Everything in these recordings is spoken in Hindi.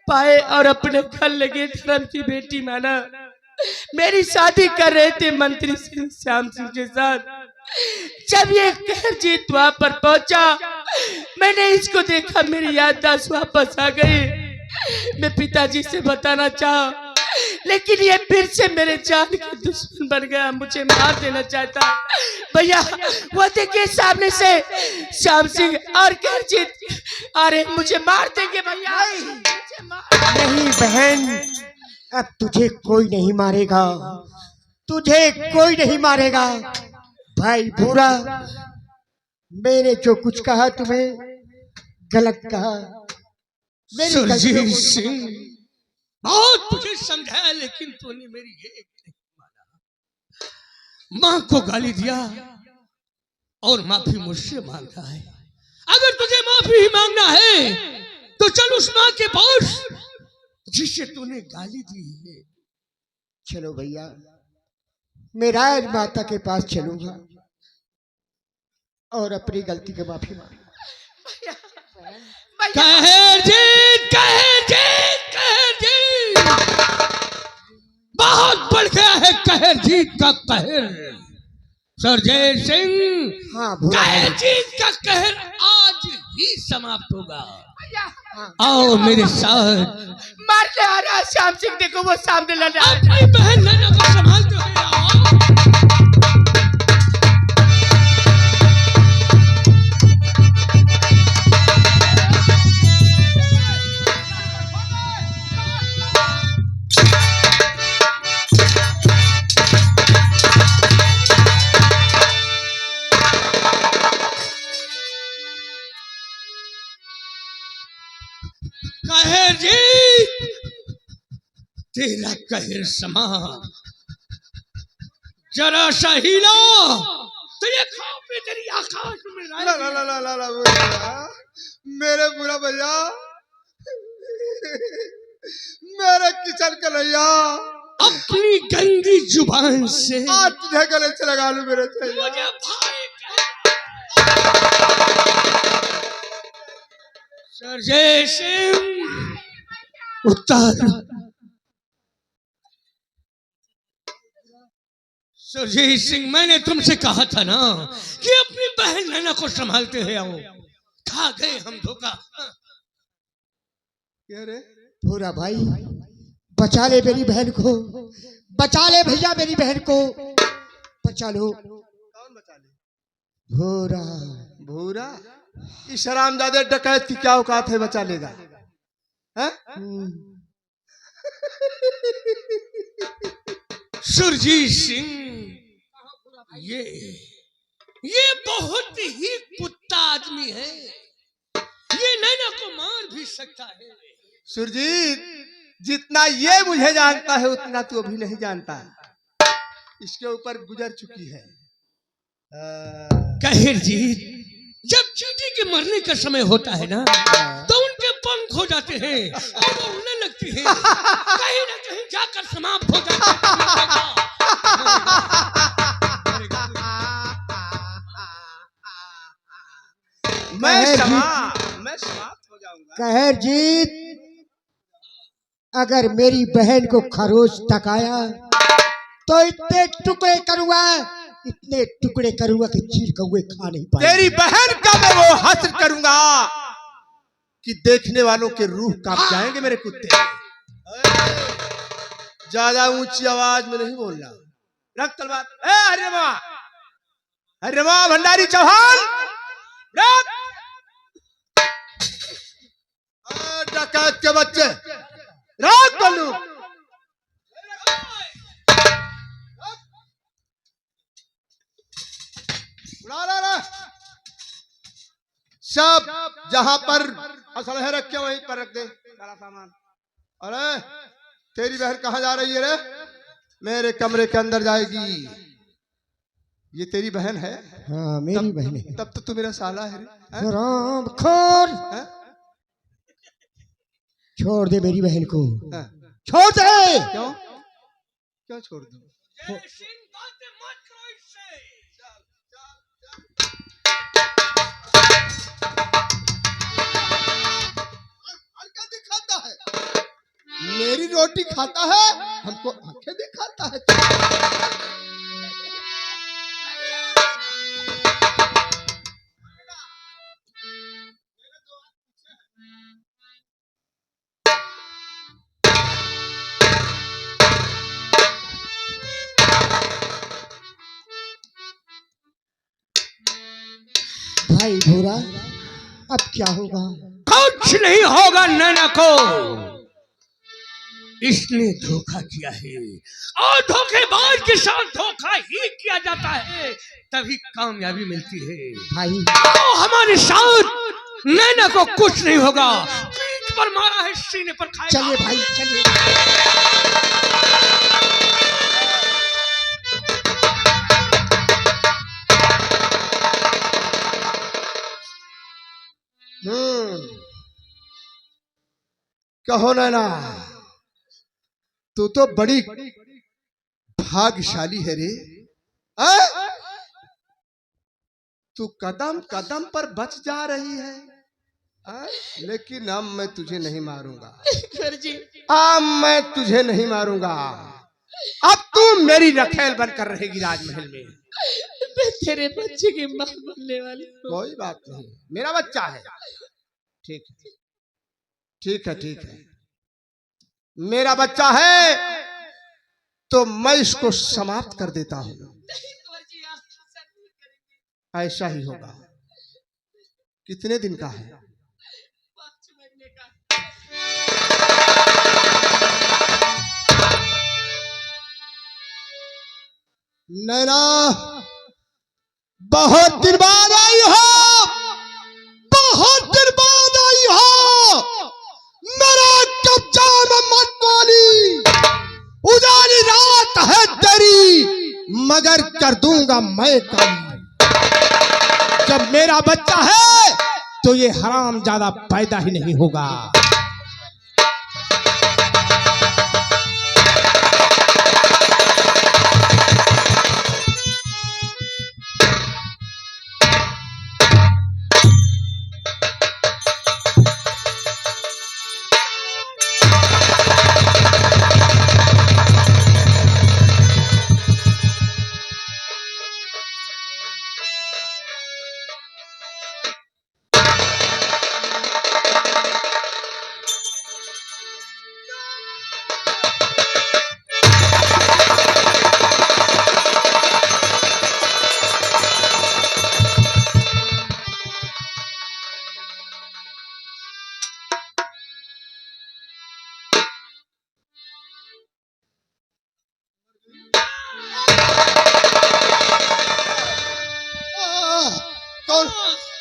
पाए और अपने घर लगे धर्म की बेटी माना। मेरी शादी कर रहे थे मंत्री सिंह श्याम सिंह के साथ। जब ये कहरजीत वहां पर पहुंचा, मैंने इसको देखा, मेरी याददाश्त वापस आ गई। मैं पिताजी से बताना चाहा, लेकिन ये फिर से मेरे जान के दुश्मन बन गया, मुझे मार देना चाहता। भैया वो देखिए सामने से श्याम सिंह और कहरजीत आ रहे, मुझे मार देंगे भैया। नहीं बहन, अब तुझे कोई नहीं मारेगा, तुझे कोई नहीं मारेगा। भाई भूरा, मैंने जो कुछ कहा तुम्हें गलत कहा। सुरजीत सिंह, बहुत तुझे समझाया लेकिन तूने मेरी एक नहीं माना। मां को गाली दिया और माफी मुझसे मांगता है। अगर तुझे माफी ही मांगना है तो चल उस मां के पास जिससे तूने गाली दी है। चलो भैया, मैं राज माता के पास चलूंगा और अपनी गलती की माफी मांगूंगा। कहरजीत, कहरजीत, कहरजीत, बहुत बढ़ गया है कहरजीत का कहर। सुरजीत सिंह, हाँ, कहरजीत का कहर आज ही समाप्त होगा। आओ मेरे साथ। मारने आ रहा श्याम सिंह, देखो वो सामने लड़ रहा है। अपनी बहन नैना को संभालते हुए आओ। कहरजीत, तेरा कहर समा जरा सा हिला तो ये खापे तेरी आकाश में ला ला ला ला ला ला मेरे बुरा भैया, मेरे किशन कन्हैया, अपनी गंदी जुबान से आज तुझे गले से लगा लूं मेरे से। मुझे भाई सुरजीत सिंह उत्तर। सुरजीत सिंह, मैंने तुमसे कहा था ना कि अपनी बहन नैना को संभालते हुए आओ। खा गए हम धोखा। क्या रे भूरा भाई, बचा ले मेरी बहन को, बचा ले भैया मेरी बहन को, बचा लो। कौन बचा ले? भूरा। भूरा? इस हरामजादे डकैत की क्या औकात है, बचा लेगा? हैं? सुरजीत सिंह, ये बहुत ही कुत्ता आदमी है। ये नैना को मार भी सकता है। सुरजीत, जितना ये मुझे जानता है उतना तू अभी नहीं जानता। इसके ऊपर गुजर चुकी है। कहरजीत, जब चींटी के मरने का समय होता है ना, तो उनके पंख हो जाते हैं और वो उड़ने लगती है, कहीं ना कहीं जाकर समाप्त हो जाते हैं। मैं समाप्त हो जाऊंगा। कहरजीत, अगर मेरी बहन को खरोच तकाया तो इतने टुकड़े करूंगा, इतने टुकड़े करूंगा कि चीर कौवे खा नहीं पाए। तेरी बहन का मैं वो हश्र करूंगा कि देखने वालों के रूह कांप जाएंगे मेरे कुत्ते। ज्यादा ऊंची आवाज में नहीं बोलना। रख तलवार। हरिरमा भंडारी चौहान, रख। डकैत के बच्चे, रख बल्लू। सब जहां पर असलहे रखे वहीं पर रख दे सारा सामान। अरे तेरी बहन कहाँ जा रही है रे? मेरे कमरे के अंदर जाएगी। ये तेरी बहन है? हाँ, मेरी बहन है। तब तो तू मेरा साला है रे। राम खोर, छोड़ दे मेरी बहन को, छोड़ दे। क्यों क्यों छोड़ दूं? दिखाता है मेरी रोटी खाता है, हमको आंखें दिखाता है। भाई भूरा, अब क्या होगा? कुछ नहीं होगा नैना को। इसने धोखा किया है और धोखेबाज के साथ धोखा ही किया जाता है, तभी कामयाबी मिलती है। भाई तो हमारे साथ नैना को कुछ नहीं होगा। पीठ पर मारा है, सीने पर खाएगा। चलिए भाई चलिए। कहो नैना, तू तो बड़ी भाग्यशाली है रे। तू कदम कदम पर बच जा रही है। लेकिन अब मैं तुझे नहीं मारूंगा। गुरुजी, अब मैं तुझे नहीं मारूंगा। अब तू मेरी रखेल बनकर रहेगी राजमहल में। मैं तेरे बच्चे की मां बनने वाली हूँ। कोई बात नहीं, मेरा बच्चा है। ठीक है, ठीक है, ठीक है, मेरा बच्चा है तो मैं इसको समाप्त कर देता हूं। गुरुजी, आप ऐसा नहीं करेंगे। ऐसा ही होगा। कितने दिन का है? 5 महीने का। नैना, बहुत दिन बाद आई हो, बहुत दिन बाद आई हो। मेरा कब्जा में मत बोली। उजाली रात है तेरी, मगर कर दूंगा मैं काली। जब मेरा बच्चा है तो ये हराम ज्यादा पैदा ही नहीं होगा।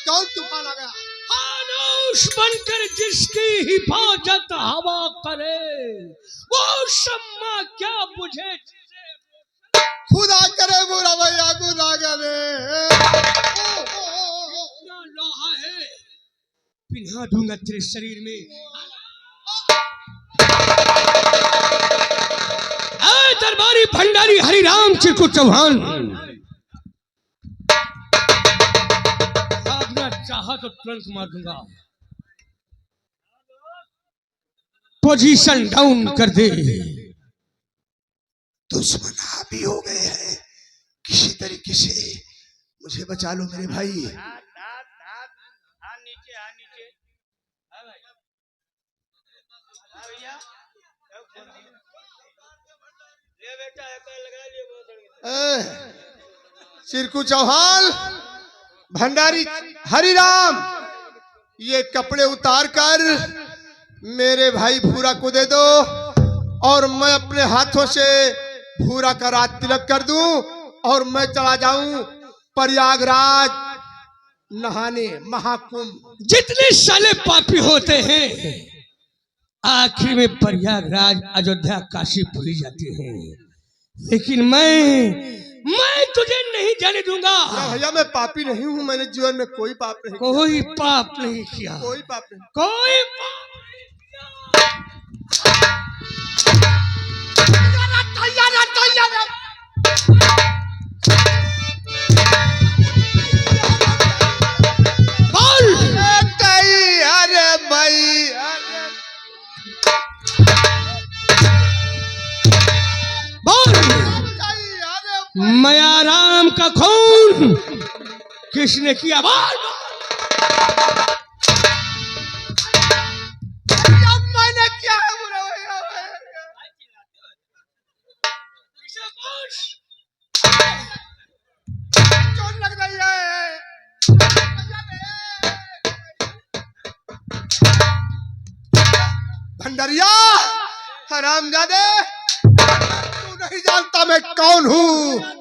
कौन तूफान आ गया? खामोश बनकर जिसकी हिफाजत हवा करे, वो शम्मा क्या बुझे जिसे खुदा करे बुरा भैया, खुदा करे। इतना लोहा है, पिन्हा दूंगा तेरे शरीर में। ऐ दरबारी भंडारी हरिराम चिरकुट चौहान, भागना चाहा तो तुरंत मार दूंगा। पोजीशन डाउन कर दे। दुश्मन हावी हो गए हैं, किसी तरीके से मुझे बचा लो मेरे भाई। नीचे, नीचे। भैया, ले बेटा, लगा लिए। चिरकू चौहान, भंडारी हरिराम, ये कपड़े उतार कर मेरे भाई भूरा को दे दो और मैं अपने हाथों से भूरा का रात तिलक कर दूं और मैं चला जाऊं प्रयागराज नहाने, महाकुंभ। जितने साले पापी होते हैं आखिर में प्रयागराज, अयोध्या, काशी भूली जाते हैं, लेकिन मैं तुझे नहीं जाने दूंगा। भैया मैं पापी नहीं हूँ, मैंने जीवन में कोई पाप नहीं किया। कोई पाप नहीं किया, कोई पाप नहीं, कोई पाप बोल। अरे भाई, मया राम का खून किसने किया? मैंने क्या है बुरा भैया? चोट लग रही है। भंडरिया, हरामजादे, तू नहीं जानता मैं कौन हूँ।